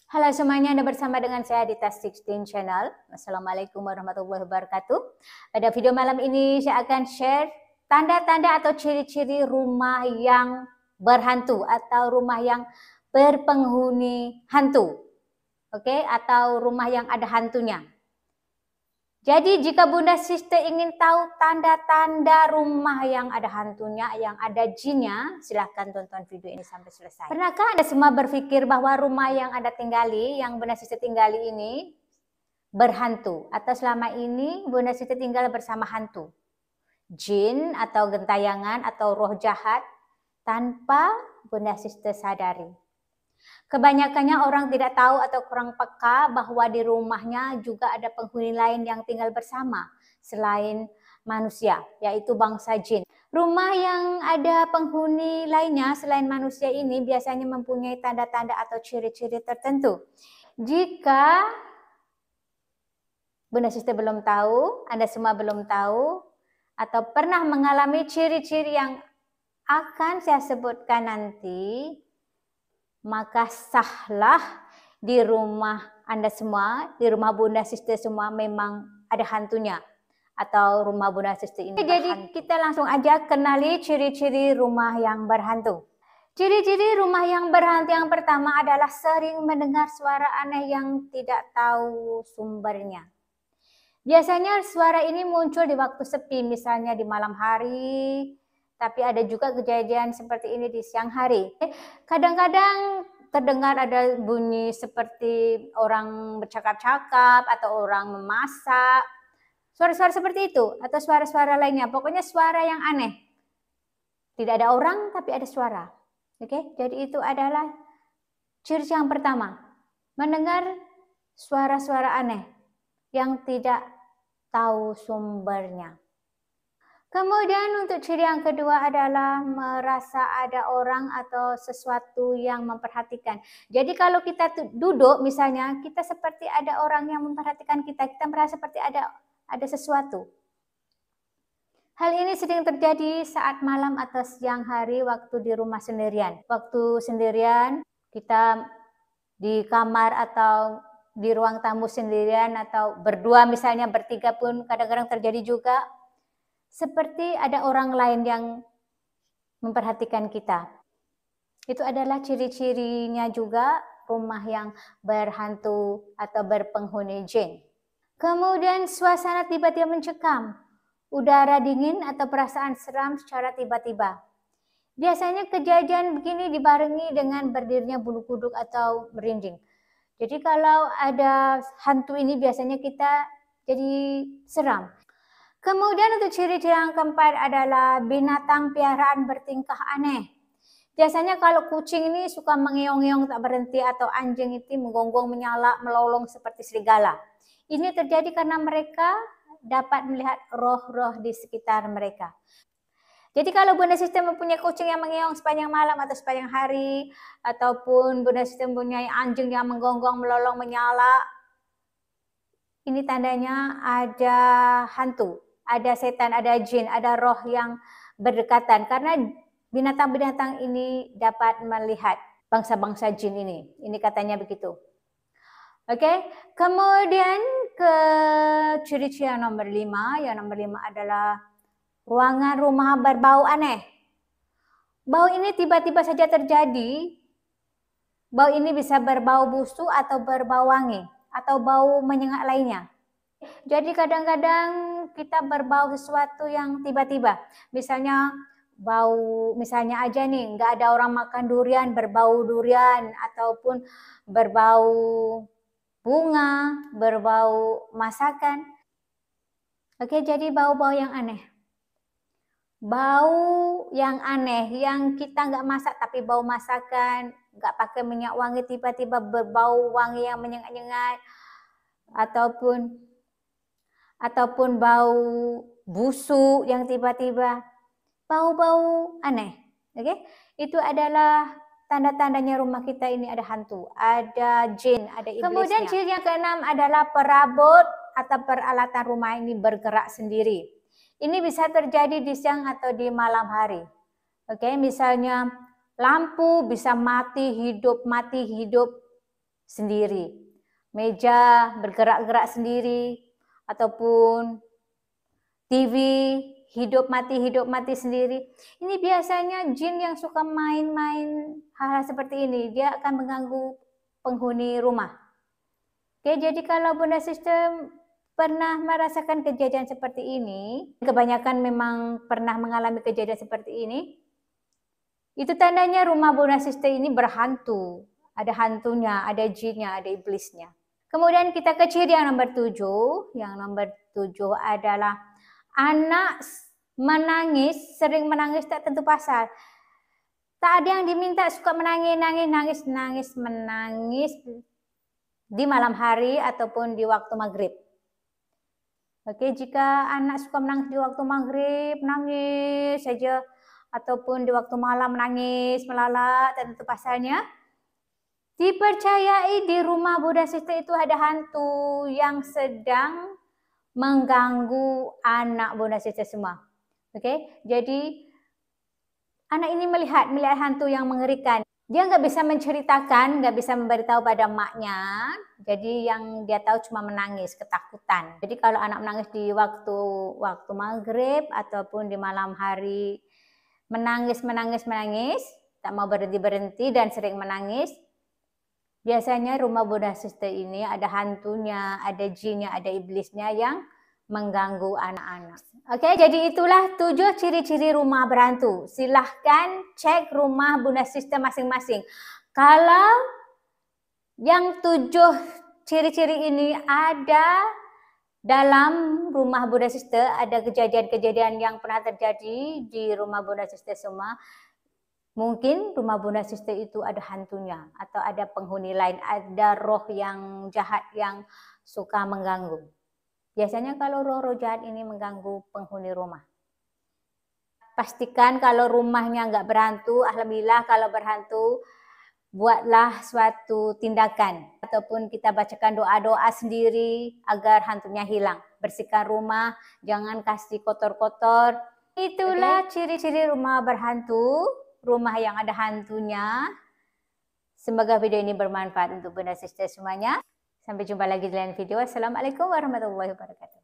Halo semuanya, Anda bersama dengan saya di Tas16 Channel. Assalamualaikum warahmatullahi wabarakatuh. Pada video malam ini saya akan share tanda-tanda atau ciri-ciri rumah yang berhantu atau rumah yang berpenghuni hantu. Oke, atau rumah yang ada hantunya. Jadi jika Bunda Sister ingin tahu tanda-tanda rumah yang ada hantunya, yang ada jinnya, silahkan tonton video ini sampai selesai. Pernahkah Anda semua berpikir bahwa rumah yang Anda tinggali, yang Bunda Sister tinggali ini berhantu? Atau selama ini Bunda Sister tinggal bersama hantu? Jin atau gentayangan atau roh jahat tanpa Bunda Sister sadari. Kebanyakannya orang tidak tahu atau kurang peka bahwa di rumahnya juga ada penghuni lain yang tinggal bersama selain manusia, yaitu bangsa jin. Rumah yang ada penghuni lainnya selain manusia ini biasanya mempunyai tanda-tanda atau ciri-ciri tertentu. Jika Bunda Sister belum tahu, Anda semua belum tahu, atau pernah mengalami ciri-ciri yang akan saya sebutkan nanti, maka sahlah di rumah Anda semua, di rumah Bunda Sister semua memang ada hantunya, atau rumah Bunda Sister ini berhantu. Jadi kita langsung aja kenali ciri-ciri rumah yang berhantu. Ciri-ciri rumah yang berhantu yang pertama adalah sering mendengar suara aneh yang tidak tahu sumbernya. Biasanya suara ini muncul di waktu sepi, misalnya di malam hari, tapi ada juga kejadian seperti ini di siang hari. Kadang-kadang terdengar ada bunyi seperti orang bercakap-cakap atau orang memasak. Suara-suara seperti itu atau suara-suara lainnya. Pokoknya suara yang aneh. Tidak ada orang tapi ada suara. Oke, jadi itu adalah ciri yang pertama. Mendengar suara-suara aneh yang tidak tahu sumbernya. Kemudian untuk ciri yang kedua adalah merasa ada orang atau sesuatu yang memperhatikan. Jadi kalau kita duduk misalnya, kita seperti ada orang yang memperhatikan kita, kita merasa seperti ada sesuatu. Hal ini sering terjadi saat malam atau siang hari waktu di rumah sendirian. Waktu sendirian, kita di kamar atau di ruang tamu sendirian atau berdua misalnya, bertiga pun kadang-kadang terjadi juga. Seperti ada orang lain yang memperhatikan kita. Itu adalah ciri-cirinya juga rumah yang berhantu atau berpenghuni jin. Kemudian suasana tiba-tiba mencekam. Udara dingin atau perasaan seram secara tiba-tiba. Biasanya kejadian begini dibarengi dengan berdirinya bulu kuduk atau merinding. Jadi kalau ada hantu ini biasanya kita jadi seram. Kemudian untuk ciri-ciri yang keempat adalah binatang piaraan bertingkah aneh. Biasanya kalau kucing ini suka mengeong-ngeong tak berhenti atau anjing itu menggonggong, menyala, melolong seperti serigala. Ini terjadi karena mereka dapat melihat roh-roh di sekitar mereka. Jadi kalau Bunda Sister mempunyai kucing yang mengeong sepanjang malam atau sepanjang hari, ataupun Bunda Sister mempunyai anjing yang menggonggong, melolong, menyala, ini tandanya ada hantu. Ada setan, ada jin, ada roh yang berdekatan. Karena binatang-binatang ini dapat melihat bangsa-bangsa jin ini. Ini katanya begitu. Oke, kemudian ke ciri-ciri yang nomor 5. Yang nomor 5 adalah ruangan rumah berbau aneh. Bau ini tiba-tiba saja terjadi. Bau ini bisa berbau busuk atau berbau wangi atau bau menyengat lainnya. Jadi kadang-kadang kita berbau sesuatu yang tiba-tiba. Misalnya bau, misalnya aja nih, nggak ada orang makan durian, berbau durian, ataupun berbau bunga, berbau masakan. Oke, jadi bau-bau yang aneh. Bau yang aneh, yang kita nggak masak tapi bau masakan, nggak pakai minyak wangi, tiba-tiba berbau wangi yang menyengat-nyengat, ataupun bau busuk yang tiba-tiba, bau-bau aneh. Oke, itu adalah tanda-tandanya rumah kita ini ada hantu, ada jin, ada iblisnya. Kemudian ciri yang keenam adalah perabot atau peralatan rumah ini bergerak sendiri. Ini bisa terjadi di siang atau di malam hari. Oke, misalnya lampu bisa mati hidup, sendiri. Meja bergerak-gerak sendiri, ataupun TV hidup mati sendiri. Ini biasanya jin yang suka main-main hal-hal seperti ini. Dia akan mengganggu penghuni rumah. Oke, jadi kalau Bunda Sister pernah merasakan kejadian seperti ini, kebanyakan memang pernah mengalami kejadian seperti ini, itu tandanya rumah Bunda Sister ini berhantu. Ada hantunya, ada jinnya, ada iblisnya. Kemudian kita ke ciri yang nomor 7. Yang nomor 7 adalah anak menangis, sering menangis tak tentu pasal. Tak ada yang diminta, suka menangis di malam hari ataupun di waktu maghrib. Oke, jika anak suka menangis di waktu maghrib, nangis saja, ataupun di waktu malam menangis, melalak, tak tentu pasalnya, dipercayai di rumah Bunda Sister itu ada hantu yang sedang mengganggu anak Bunda Sister semua. Oke, jadi anak ini melihat hantu yang mengerikan. Dia nggak bisa menceritakan, nggak bisa memberitahu pada maknya. Jadi yang dia tahu cuma menangis, ketakutan. Jadi kalau anak menangis di waktu maghrib ataupun di malam hari, menangis, tak mau berhenti dan sering menangis, biasanya rumah Bunda Sister ini ada hantunya, ada jinnya, ada iblisnya yang mengganggu anak-anak. Oke, jadi itulah 7 ciri-ciri rumah berhantu. Silahkan cek rumah Bunda Sister masing-masing. Kalau yang 7 ciri-ciri ini ada dalam rumah Bunda Sister, ada kejadian-kejadian yang pernah terjadi di rumah Bunda Sister semua, mungkin rumah Bunda Sister itu ada hantunya atau ada penghuni lain, ada roh yang jahat yang suka mengganggu. Biasanya kalau roh-roh jahat ini mengganggu penghuni rumah. Pastikan kalau rumahnya nggak berhantu, alhamdulillah. Kalau berhantu, buatlah suatu tindakan. Ataupun kita bacakan doa-doa sendiri agar hantunya hilang. Bersihkan rumah, jangan kasih kotor-kotor. Itulah ciri-ciri rumah berhantu, rumah yang ada hantunya. Semoga video ini bermanfaat untuk Bunda Sister semuanya. Sampai jumpa lagi di lain video. Assalamualaikum warahmatullahi wabarakatuh.